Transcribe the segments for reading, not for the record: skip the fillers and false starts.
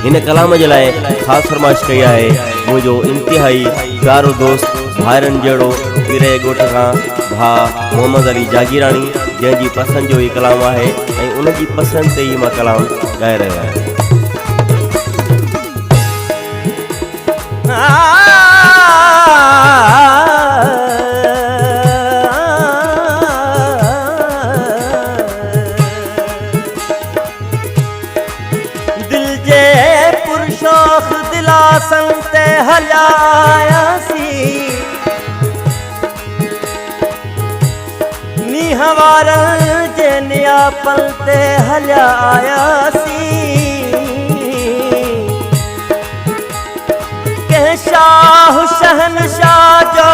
इन कलाम जे लाइ ख़ासि फरमाइश कई आहे मुंहिंजो इंतिहाई प्यारो दोस्त भाइरनि जहिड़ो पीरे ॻोठ खां भाउ मोहम्मद अली जागीरानी, जंहिंजी पसंदि जो ई कलाम आहे ऐं उनजी पसंदि ते ई मां कलाम ॻाए रहियो आहियां। दिल जे पुरशोख दिलासन ते हलायासी, नीहवारन जे नियापन ते हलायासी, के शाह शहनशाह जो,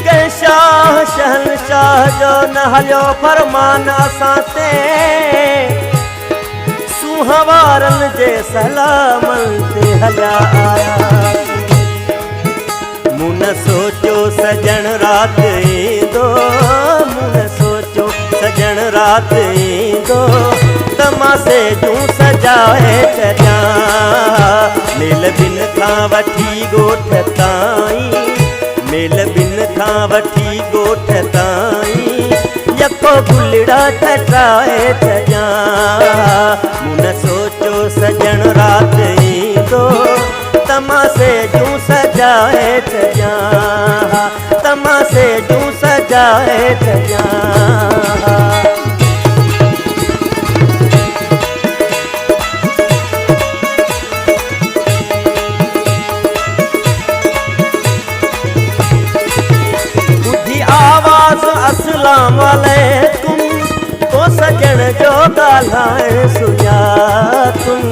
के शाह शहनशाह जो न हलियो फरमान असां ते, सुहवारन जे सलामन ते हलिया आया। मूं न सोचो सजण रात ईंदो, मूं न सोचो सजण रात ईंदो, तमासे जूं सजाए छॾियां, मेल बिन खां वठी ॻोठ ताईं, मेल बिन खां वठी ॻोठ ताईं, यको गुलड़ा टटाए छॾियां। मूं न सोचो सजण रात ईंदो, तमासे जूं सजाए छॾियां, तमासे जूं सजाए छॾियां। ॿुधी आवाज़ अस्सलाम वालेकुम, तो सजण जो ॻाल्हाइण सुञातुम,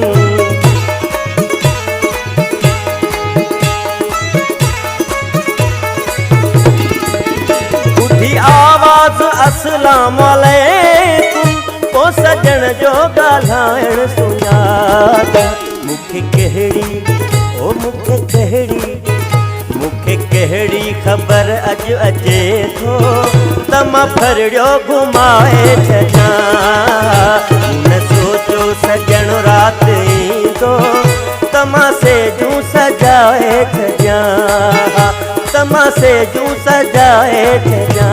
आवाज़ अस्सलाम वालेकुम, तो सजण जो ॻाल्हाइण सुञात। मूंखे कहिड़ी ओ मूंखे कहिड़ी, मूंखे कहिड़ी ख़बर अॼु अचे थो, त मां फरिड़ियो घुमाए छॾियां। न सोचो सजण रात ईंदो, तमासे जूं सजाए छॾियां, तमासे जूं सजाए छॾियां।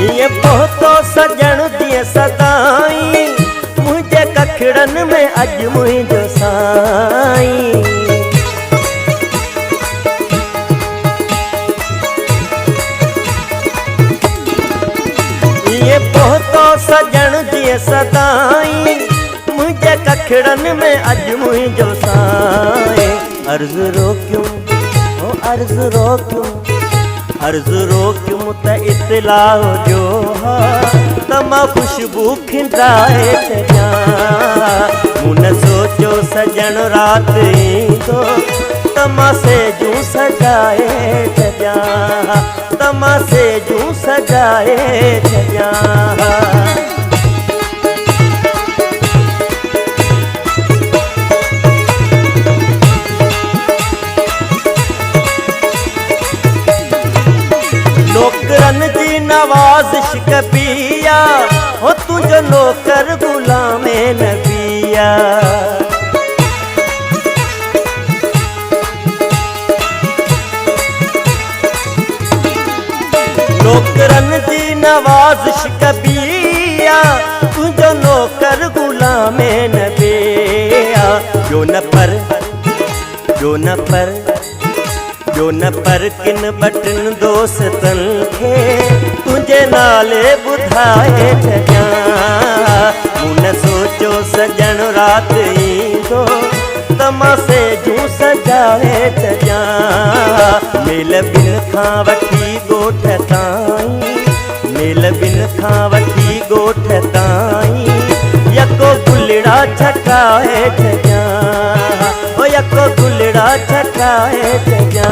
ईअं पहुतो सजण जीअं सदाई, मुंहिंजे कखड़नि में अॼु मुंहिंजो साईं। ये पहुतो सजण जीअं सदाई, मुंहिंजे कखड़नि में अॼु मुंहिंजो साईं। अर्ज़ रोकियूं ओ अर्ज़ रोकियूं, अर्ज़ रोकियूं त इतलाह जो हा, त मां ख़ुशबू खिंडाए छॾियां। मूं न सोचो सजण रात ईंदो, तमासे जूं सजाए छॾियां, तमासे जूं सजाए छॾियां। नौकरन जी नवाज़िश कबिया, हो तुंहिंजो नौकर गुलामे नबिया। नौकरन जी नवाज़िश कबिया, तुंहिंजो नौकर गुलामे नबिया। जो न पर जो न पर जो न पर किन बटन दोस्तन खे, तुंहिंजे नाले ॿुधाए छॾियां। मूं न सोचो सजण रात ईंदो, तमासे जूं सजाए छॾियां। मेल बिन खां वठी ॻोठ ताईं, मेल बिन खां वठी ॻोठ ताईं, यको गुलड़ा छकाए छॾियां, ओ यको गुलड़ा छकाए छॾियां।